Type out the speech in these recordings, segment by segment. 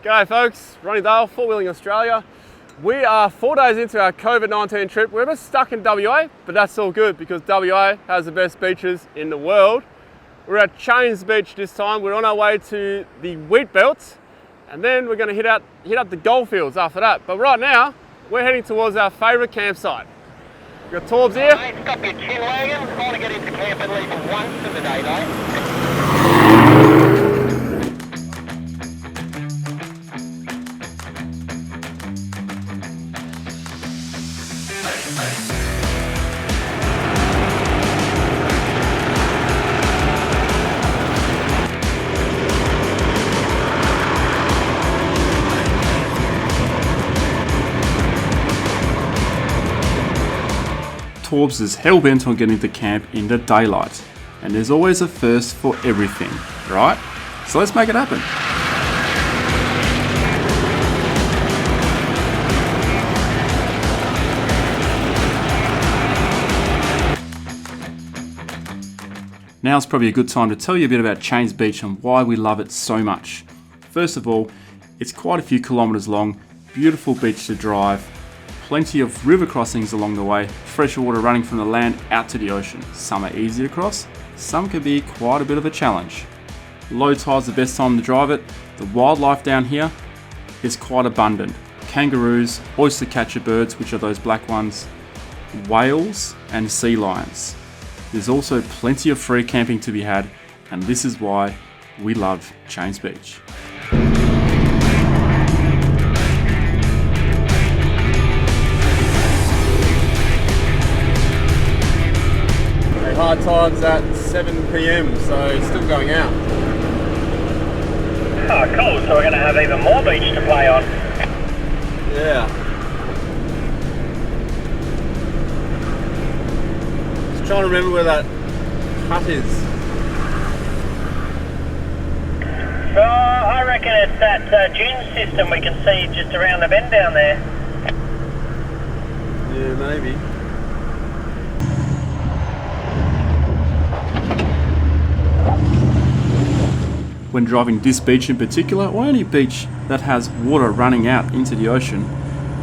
G'day folks, Ronny Dahl, Four Wheeling Australia. We are 4 days into our COVID-19 trip. We're just stuck in WA, but that's all good because WA has the best beaches in the world. We're at Chains Beach this time. We're on our way to the wheat belt, and then we're going to hit up the goldfields after that. But right now, we're heading towards our favourite campsite. We've got Torbs here. Mate, stop your chin wagon. Trying to get into camp at least once in the day, mate. Torbs is hell-bent on getting to camp in the daylight, and there's always a first for everything, right? So let's make it happen. Now's probably a good time to tell you a bit about Chains Beach and why we love it so much. First of all, it's quite a few kilometres long, beautiful beach to drive, plenty of river crossings along the way, fresh water running from the land out to the ocean. Some are easy to cross, some can be quite a bit of a challenge. Low tide's the best time to drive it. The wildlife down here is quite abundant. Kangaroos, oyster catcher birds, which are those black ones, whales and sea lions. There's also plenty of free camping to be had, and this is why we love Chains Beach. High tide's at 7 PM, so it's still going out. Oh, cool. So we're going to have even more beach to play on. Yeah. Just trying to remember where that hut is. So I reckon it's that dune system we can see just around the bend down there. Yeah, maybe. When driving this beach in particular, or any beach that has water running out into the ocean,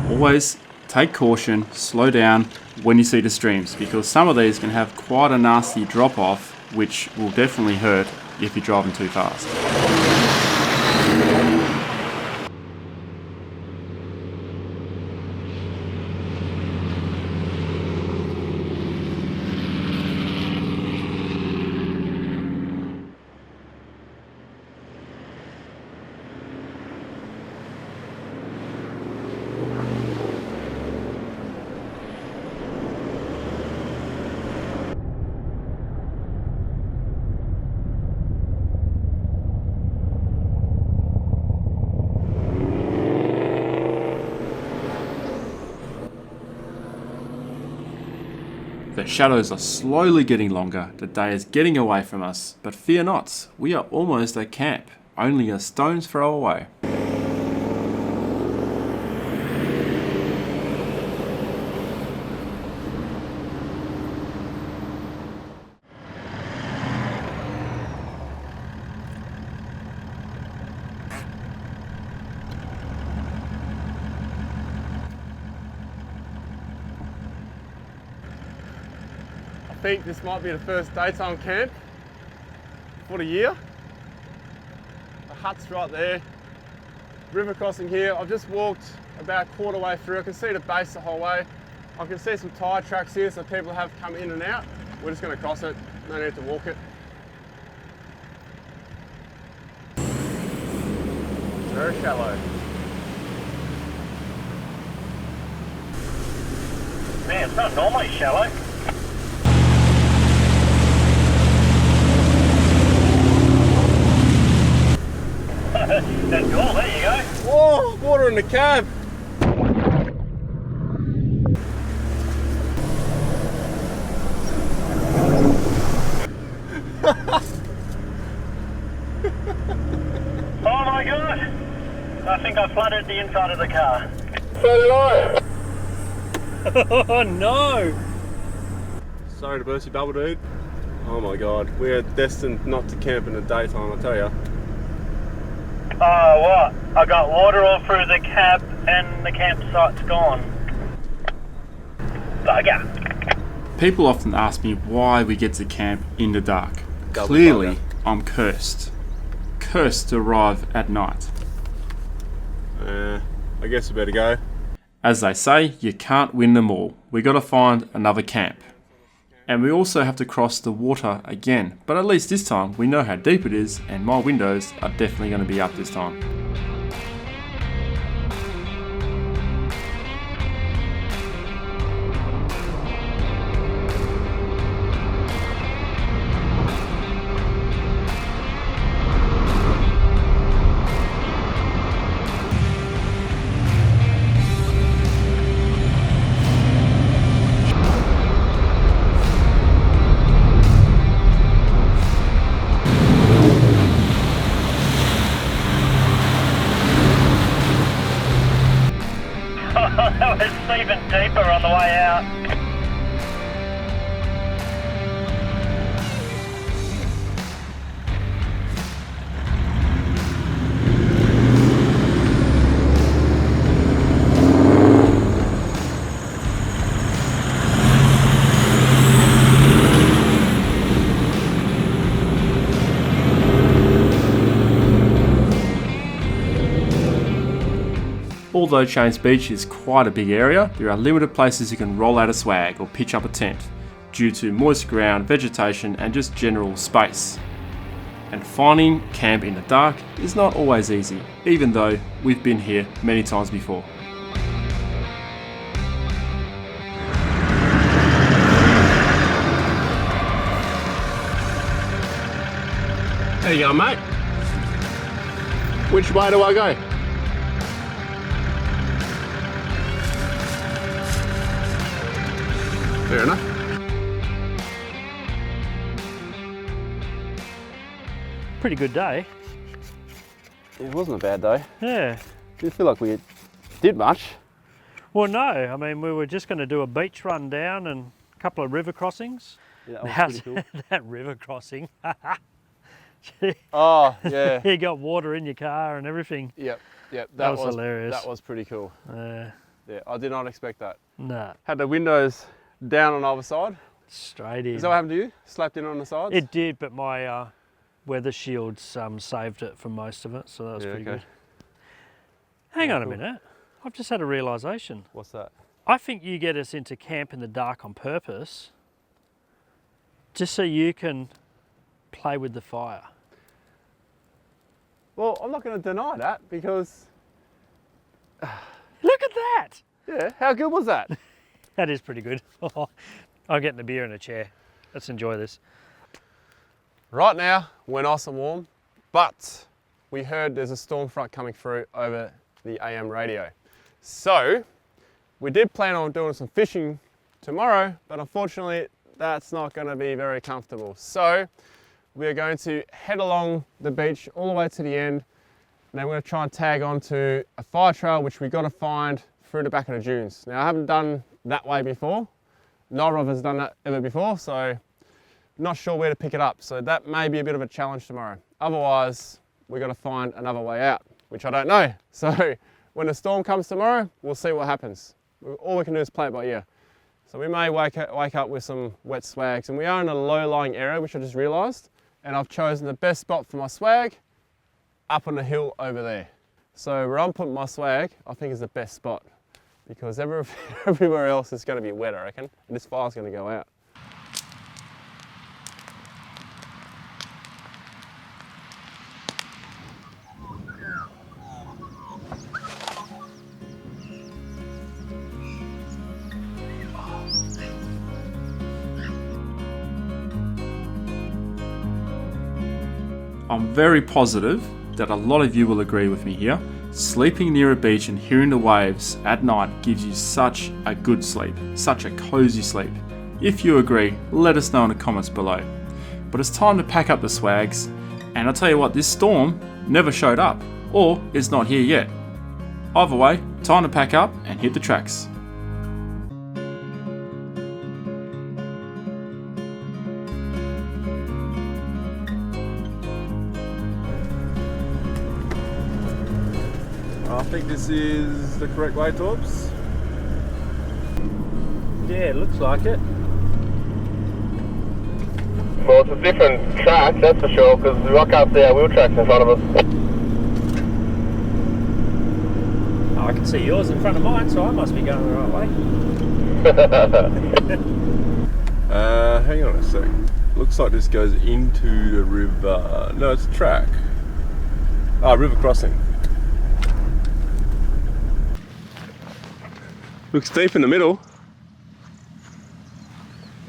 always take caution, slow down when you see the streams, because some of these can have quite a nasty drop off, which will definitely hurt if you're driving too fast. The shadows are slowly getting longer, the day is getting away from us, but fear not, we are almost at camp, only a stone's throw away. I think this might be the first daytime camp for the year. The hut's right there, river crossing here. I've just walked about a quarter way through. I can see the base the whole way. I can see some tyre tracks here, so people have come in and out. We're just going to cross it, no need to walk it. Very shallow. Man, it's not normally shallow. That's cool, there you go. Whoa, water in the cab. Oh my god! I think I flooded the inside of the car. So did I. Oh no! Sorry to burst your bubble, dude. Oh my god, we are destined not to camp in the daytime, I tell ya. Oh, what? I got water all through the cab and the campsite's gone. Bugger. People often ask me why we get to camp in the dark. Double Clearly, bugger. I'm cursed. Cursed to arrive at night. I guess we better go. As they say, you can't win them all. We gotta find another camp. And we also have to cross the water again. But at least this time, we know how deep it is, and my windows are definitely gonna be up this time. That was even deeper on the way out. Although Chains Beach is quite a big area, there are limited places you can roll out a swag or pitch up a tent, due to moist ground, vegetation and just general space. And finding camp in the dark is not always easy, even though we've been here many times before. There you go, mate. Which way do I go? Fair enough. Pretty good day. It wasn't a bad day. Yeah. Didn't feel like we did much. Well, no. I mean, we were just going to do a beach run down and a couple of river crossings. Yeah, that was How's pretty cool. that river crossing? Oh, yeah. You got water in your car and everything. Yep. That was hilarious. That was pretty cool. Uh, Yeah, I did not expect that. nah, Had the windows down on either side. straight in. Is that what happened to you? Slapped in on the sides? It did, but my weather shields saved it for most of it, so that was Yeah, pretty okay. good. Hang on a cool. minute. I've just had a realisation. What's that? I think you get us into camp in the dark on purpose, just so you can play with the fire. Well, I'm not going to deny that because, Look at that! yeah, how good was that? That is pretty good. I'm getting a beer and a chair. Let's enjoy this. Right now, we're nice and warm, but we heard there's a storm front coming through over the AM radio. So, we did plan on doing some fishing tomorrow, but unfortunately, that's not going to be very comfortable. So, we are going to head along the beach all the way to the end, and then we're going to try and tag onto a fire trail, which we got to find through the back of the dunes. Now, I haven't done that way before. Neither of us has done that ever before, so not sure where to pick it up. So that may be a bit of a challenge tomorrow. Otherwise, we got to find another way out, which I don't know. So when the storm comes tomorrow, we'll see what happens. All we can do is play it by ear. So we may wake up with some wet swags, and we are in a low-lying area, which I just realised, and I've chosen the best spot for my swag up on the hill over there. So where I'm putting my swag, I think is the best spot, because everywhere else is going to be wet, I reckon, and this fire's going to go out. I'm very positive that a lot of you will agree with me here. Sleeping near a beach and hearing the waves at night gives you such a good sleep, such a cozy sleep. If you agree, let us know in the comments below. But it's time to pack up the swags, and I'll tell you what, this storm never showed up, or it's not here yet. Either way, time to pack up and hit the tracks. I think this is the correct way, Torbs. Yeah, it looks like it. Well, it's a different track, that's for sure, because I can't see our wheel tracks in front of us. Oh, I can see yours in front of mine, so I must be going the right way. Hang on a sec. Looks like this goes into the river. No, it's a track. Ah, river crossing. Looks deep in the middle.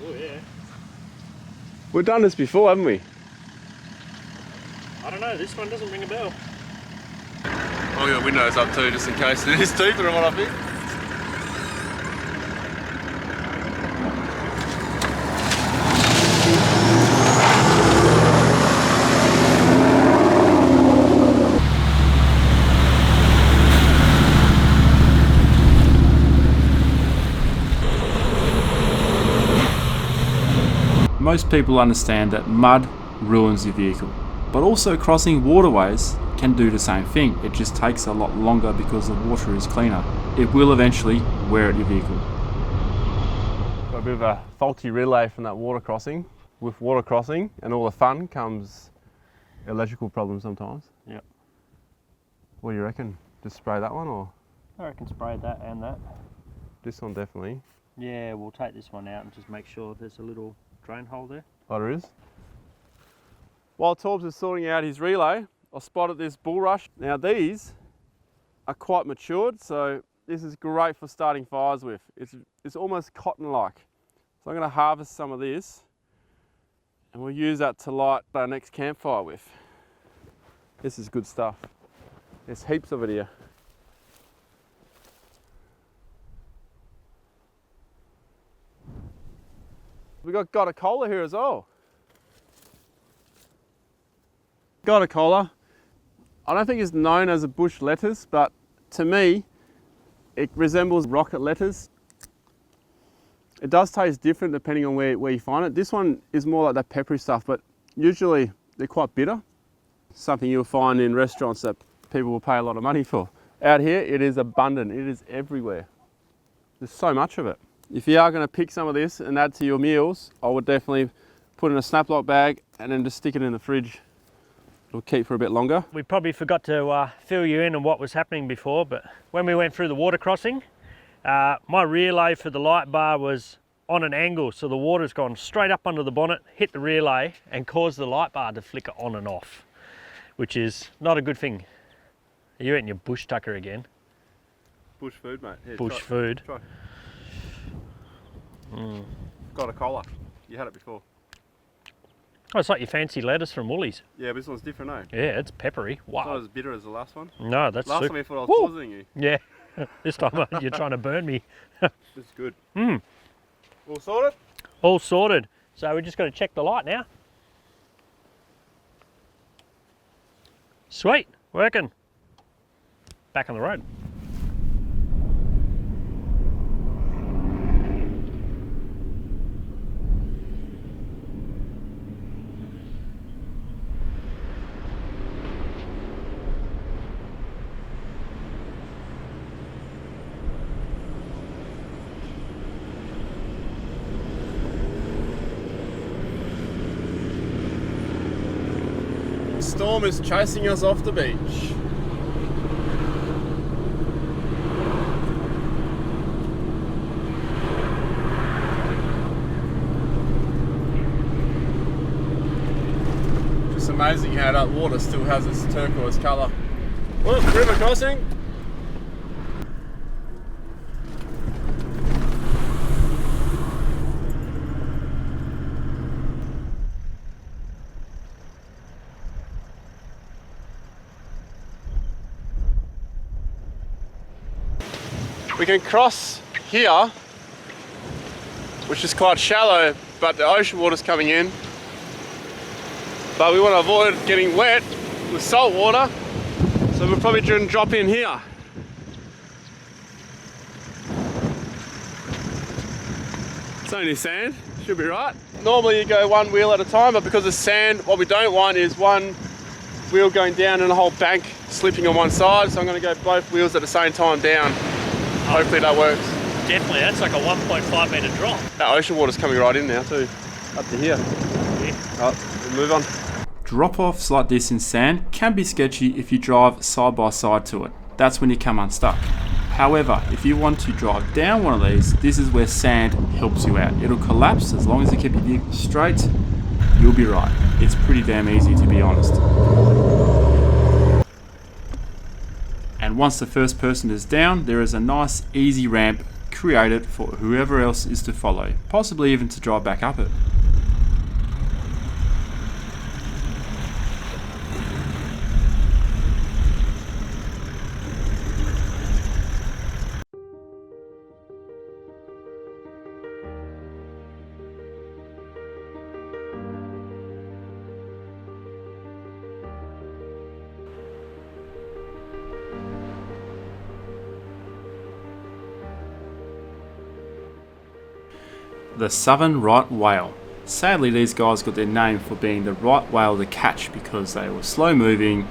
Oh yeah. We've done this before, haven't we? I don't know, this one doesn't ring a bell. Oh, yeah, windows up too, just in case it is deeper than what I think. Most people understand that mud ruins your vehicle, but also crossing waterways can do the same thing. It just takes a lot longer because the water is cleaner. It will eventually wear at your vehicle. Got a bit of a faulty relay from that water crossing. With water crossing and all the fun comes electrical problems sometimes. Yep. What do you reckon? Just spray that one or I reckon spray that and that. this one definitely? Yeah, we'll take this one out and just make sure there's a little drain hole there. Oh, there is? While Torbs is sorting out his relay, I spotted this bulrush. Now these are quite matured, so this is great for starting fires with. It's almost cotton-like. So I'm going to harvest some of this and we'll use that to light our next campfire with. This is good stuff. There's heaps of it here. We got a cola here as well. Got a cola. I don't think it's known as a bush lettuce, but to me, it resembles rocket lettuce. It does taste different depending on where you find it. This one is more like that peppery stuff, but usually they're quite bitter. Something you'll find in restaurants that people will pay a lot of money for. Out here, it is abundant. It is everywhere. There's so much of it. If you are going to pick some of this and add to your meals, I would definitely put it in a snap-lock bag and then just stick it in the fridge. It'll keep for a bit longer. We probably forgot to fill you in on what was happening before, but when we went through the water crossing, my relay for the light bar was on an angle, so the water's gone straight up under the bonnet, hit the relay and caused the light bar to flicker on and off, which is not a good thing. Are you eating your bush tucker again? Bush food, mate. Here, Bush food. Try. Got a cola. You had it before. Oh, it's like your fancy lettuce from Woolies. Yeah, but this one's different, eh? Yeah, it's peppery. It's not Wow. as bitter as the last one. No, that's Last super. time you thought I was Woo! poisoning you. Yeah, this time you're trying to burn me. This is good. All sorted? All sorted. So we just got to check the light now. Sweet, working. Back on the road. The storm is chasing us off the beach. Just amazing how that water still has its turquoise colour. Look, river crossing. We can cross here, which is quite shallow, but the ocean water's coming in. But we want to avoid getting wet with salt water, so we'll probably drop in here. It's only sand, should be right. Normally you go one wheel at a time, but because it's sand, what we don't want is one wheel going down and the whole bank slipping on one side, so I'm going to go both wheels at the same time down. Hopefully that works. Definitely, that's like a 1.5 metre drop. That ocean water's coming right in now too, up to here. Yeah. Alright, we'll move on. Drop-offs like this in sand can be sketchy if you drive side by side to it. That's when you come unstuck. However, if you want to drive down one of these, this is where sand helps you out. It'll collapse as long as you keep your vehicle straight, you'll be right. It's pretty damn easy, to be honest. And once the first person is down, there is a nice easy ramp created for whoever else is to follow, possibly even to drive back up it. The southern right whale. Sadly, these guys got their name for being the right whale to catch because they were slow moving,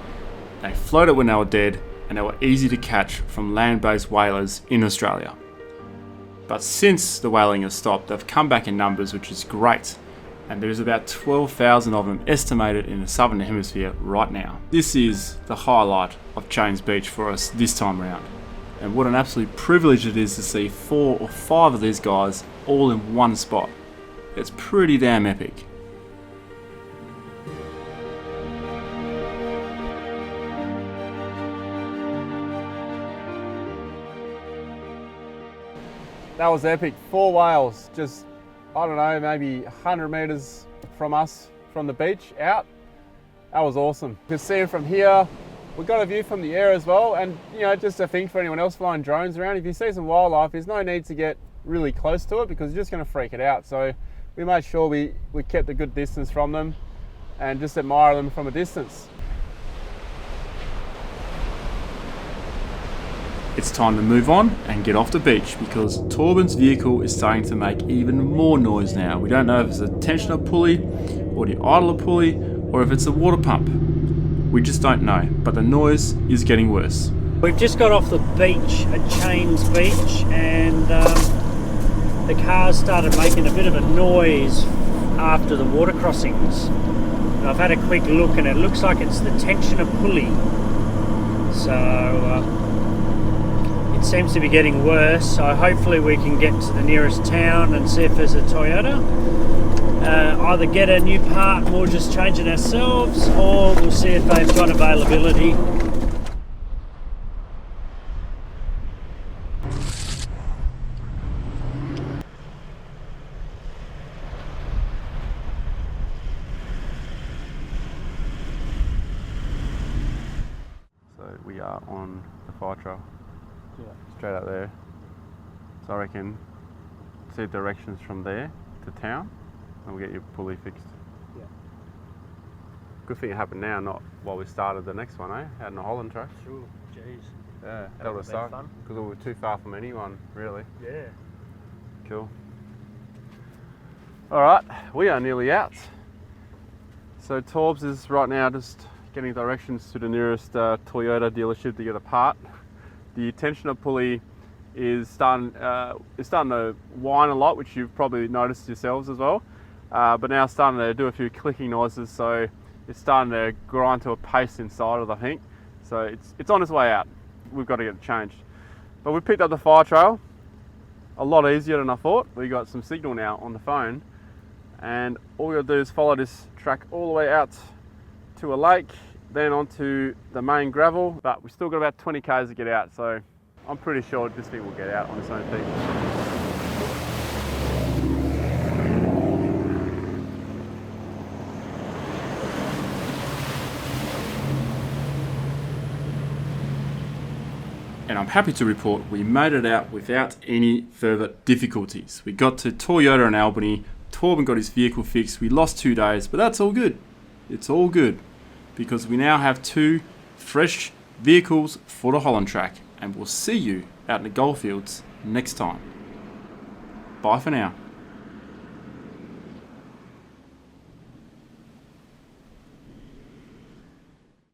they floated when they were dead, and they were easy to catch from land-based whalers in Australia. But since the whaling has stopped, they've come back in numbers, which is great, and there's about 12,000 of them estimated in the southern hemisphere right now. This is the highlight of Chains Beach for us this time around. And what an absolute privilege it is to see 4 or 5 of these guys all in one spot. It's pretty damn epic. That was epic. 4 whales, just, I don't know, maybe 100 metres from us, from the beach out. That was awesome. You can see them from here. We got a view from the air as well, and you know, just a thing for anyone else flying drones around, if you see some wildlife, there's no need to get really close to it because you're just going to freak it out. So we made sure we kept a good distance from them and just admire them from a distance. It's time to move on and get off the beach because Torben's vehicle is starting to make even more noise now. We don't know if it's a tensioner pulley or the idler pulley or if it's a water pump. We just don't know, but the noise is getting worse. We've just got off the beach at Chains Beach, and the cars started making a bit of a noise after the water crossings. And I've had a quick look and it looks like it's the tensioner pulley. So it seems to be getting worse, so hopefully we can get to the nearest town and see if there's a Toyota. Either get a new part and we'll just change it ourselves, or we'll see if they've got availability. So we are on the fire trail, straight out there. So I reckon see directions from there to town and we'll get your pulley fixed. Yeah. Good thing it happened now, not while we started the next one, out in the Holland track. Sure, jeez. Yeah, that would have been sucked fun. because we were too far from anyone, really. Yeah. Cool. All right, we are nearly out. So Torbs is right now just getting directions to the nearest Toyota dealership to get a part. The tensioner pulley is starting to whine a lot, which you've probably noticed yourselves as well. But now it's starting to do a few clicking noises, so it's starting to grind to a paste inside of it, I think. So it's on its way out. We've got to get it changed. But we picked up the fire trail. A lot easier than I thought. We got some signal now on the phone, and all we got to do is follow this track all the way out to a lake, then onto the main gravel. But we still got about 20 k's to get out, so I'm pretty sure this thing will get out on its own feet. And I'm happy to report we made it out without any further difficulties. We got to Toyota in Albany, Torben got his vehicle fixed, we lost 2 days, but that's all good. It's all good, because we now have 2 fresh vehicles for the Holland track, and we'll see you out in the goldfields next time. Bye for now.